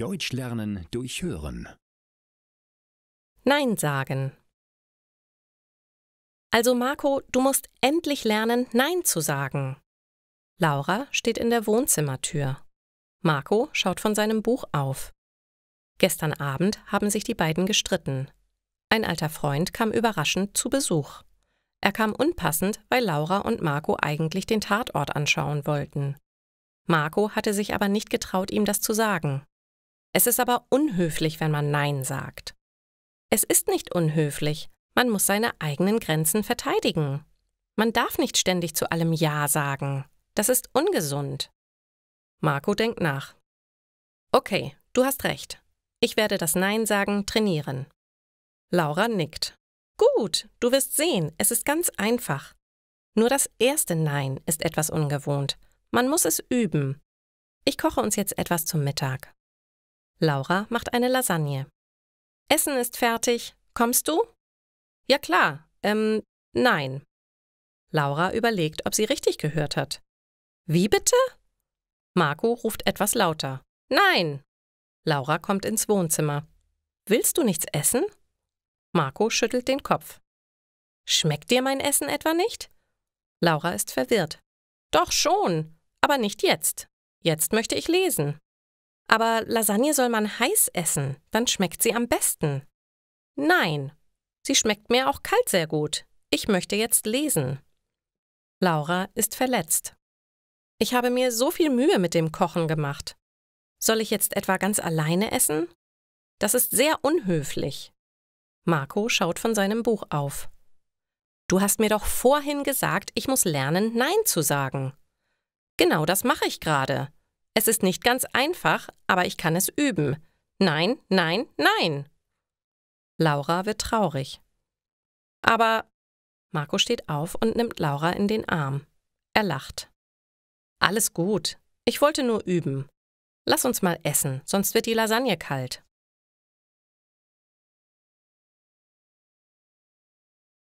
Deutsch lernen durch Hören. Nein sagen. Also Marco, du musst endlich lernen, Nein zu sagen. Laura steht in der Wohnzimmertür. Marco schaut von seinem Buch auf. Gestern Abend haben sich die beiden gestritten. Ein alter Freund kam überraschend zu Besuch. Er kam unpassend, weil Laura und Marco eigentlich den Tatort anschauen wollten. Marco hatte sich aber nicht getraut, ihm das zu sagen. Es ist aber unhöflich, wenn man Nein sagt. Es ist nicht unhöflich, man muss seine eigenen Grenzen verteidigen. Man darf nicht ständig zu allem Ja sagen. Das ist ungesund. Marco denkt nach. Okay, du hast recht. Ich werde das Nein sagen trainieren. Laura nickt. Gut, du wirst sehen, es ist ganz einfach. Nur das erste Nein ist etwas ungewohnt. Man muss es üben. Ich koche uns jetzt etwas zum Mittag. Laura macht eine Lasagne. Essen ist fertig. Kommst du? Ja klar. Nein. Laura überlegt, ob sie richtig gehört hat. Wie bitte? Marco ruft etwas lauter. Nein. Laura kommt ins Wohnzimmer. Willst du nichts essen? Marco schüttelt den Kopf. Schmeckt dir mein Essen etwa nicht? Laura ist verwirrt. Doch schon, aber nicht jetzt. Jetzt möchte ich lesen. Aber Lasagne soll man heiß essen, dann schmeckt sie am besten. Nein, sie schmeckt mir auch kalt sehr gut. Ich möchte jetzt lesen. Laura ist verletzt. Ich habe mir so viel Mühe mit dem Kochen gemacht. Soll ich jetzt etwa ganz alleine essen? Das ist sehr unhöflich. Marco schaut von seinem Buch auf. Du hast mir doch vorhin gesagt, ich muss lernen, Nein zu sagen. Genau das mache ich gerade. Es ist nicht ganz einfach, aber ich kann es üben. Nein, nein, nein. Laura wird traurig. Aber Marco steht auf und nimmt Laura in den Arm. Er lacht. Alles gut. Ich wollte nur üben. Lass uns mal essen, sonst wird die Lasagne kalt.